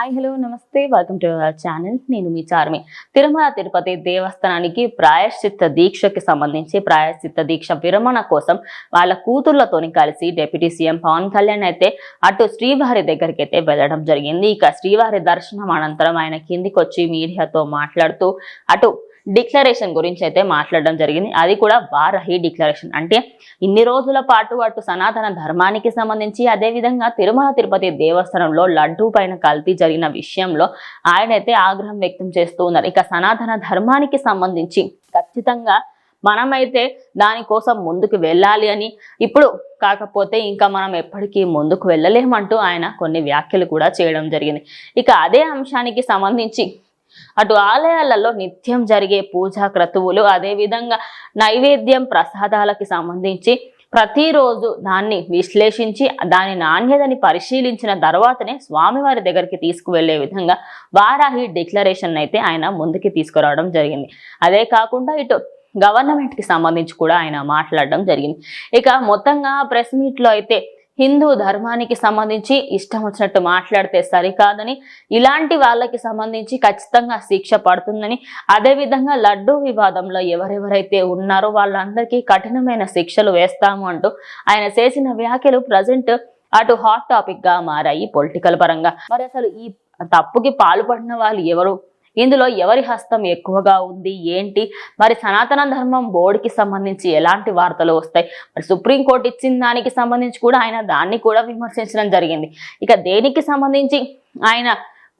Hi hello నమస్తే welcome to our channel. నేను మీ చార్మి. తిరుమల తిరుపతి దేవస్థానానికి ప్రాయశ్చిత్త దీక్షకి సంబంధించి ప్రాయశ్చిత్త దీక్ష విరమణ కోసం వాళ్ళ కూతుర్లతోని కలిసి డిప్యూటీ సీఎం పవన్ కళ్యాణ్ అయితే అటు శ్రీవారి దగ్గరికి అయితే వెళ్ళడం జరిగింది. ఇక శ్రీవారి దర్శనం అనంతరం ఆయన కిందికి వచ్చి మీడియాతో మాట్లాడుతూ అటు డిక్లరేషన్ గురించి అయితే మాట్లాడడం జరిగింది. అది కూడా వారాహి డిక్లరేషన్. అంటే ఇన్ని రోజుల పాటు అటు సనాతన ధర్మానికి సంబంధించి అదేవిధంగా తిరుమల తిరుపతి దేవస్థానంలో లడ్డూ పైన కల్తీ జరిగిన విషయంలో ఆయన అయితే ఆగ్రహం వ్యక్తం చేస్తూ ఉన్నారు. ఇక సనాతన ధర్మానికి సంబంధించి ఖచ్చితంగా మనమైతే దానికోసం ముందుకు వెళ్ళాలి అని, ఇప్పుడు కాకపోతే ఇంకా మనం ఎప్పటికీ ముందుకు వెళ్ళలేమంటూ ఆయన కొన్ని వ్యాఖ్యలు కూడా చేయడం జరిగింది. ఇక అదే అంశానికి సంబంధించి అటు ఆలయాలలో నిత్యం జరిగే పూజా క్రతువులు అదేవిధంగా నైవేద్యం ప్రసాదాలకి సంబంధించి ప్రతిరోజు దాన్ని విశ్లేషించి దాని నాణ్యతని పరిశీలించిన తర్వాతనే స్వామివారి దగ్గరికి తీసుకువెళ్లే విధంగా వారాహి డిక్లరేషన్ అయితే ఆయన ముందుకి తీసుకురావడం జరిగింది. అదే కాకుండా ఇటు గవర్నమెంట్ కి సంబంధించి కూడా ఆయన మాట్లాడడం జరిగింది. ఇక మొత్తంగా ప్రెస్ మీట్ లో అయితే హిందూ ధర్మానికి సంబంధించి ఇష్టం వచ్చినట్టు మాట్లాడితే సరికాదని, ఇలాంటి వాళ్ళకి సంబంధించి ఖచ్చితంగా శిక్ష పడుతుందని, అదేవిధంగా లడ్డూ వివాదంలో ఎవరెవరైతే ఉన్నారో వాళ్ళందరికీ కఠినమైన శిక్షలు వేస్తాము అంటూ ఆయన చేసిన వ్యాఖ్యలు ప్రజెంట్ అటు హాట్ టాపిక్ గా మారాయి పొలిటికల్ పరంగా. మరి అసలు ఈ తప్పుకి పాల్పడిన వాళ్ళు ఎవరు, ఇందులో ఎవరి హస్తం ఎక్కువగా ఉంది ఏంటి, మరి సనాతన ధర్మం బోర్డుకి సంబంధించి ఎలాంటి వార్తలు వస్తాయి, మరి సుప్రీంకోర్టు ఇచ్చిన దానికి సంబంధించి కూడా ఆయన దాన్ని కూడా విమర్శించడం జరిగింది. ఇక దేనికి సంబంధించి ఆయన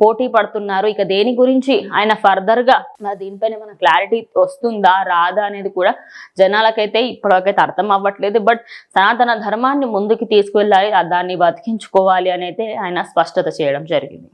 పోటీ పడుతున్నారు, ఇక దేని గురించి ఆయన ఫర్దర్ గా మరి దీనిపైన మన క్లారిటీ వస్తుందా రాదా అనేది కూడా జనాలకైతే ఇప్పటికైతే అర్థం అవ్వట్లేదు. బట్ సనాతన ధర్మాన్ని ముందుకు తీసుకువెళ్ళాలి, దాన్ని బతికించుకోవాలి అని అయితే ఆయన స్పష్టత చేయడం జరిగింది.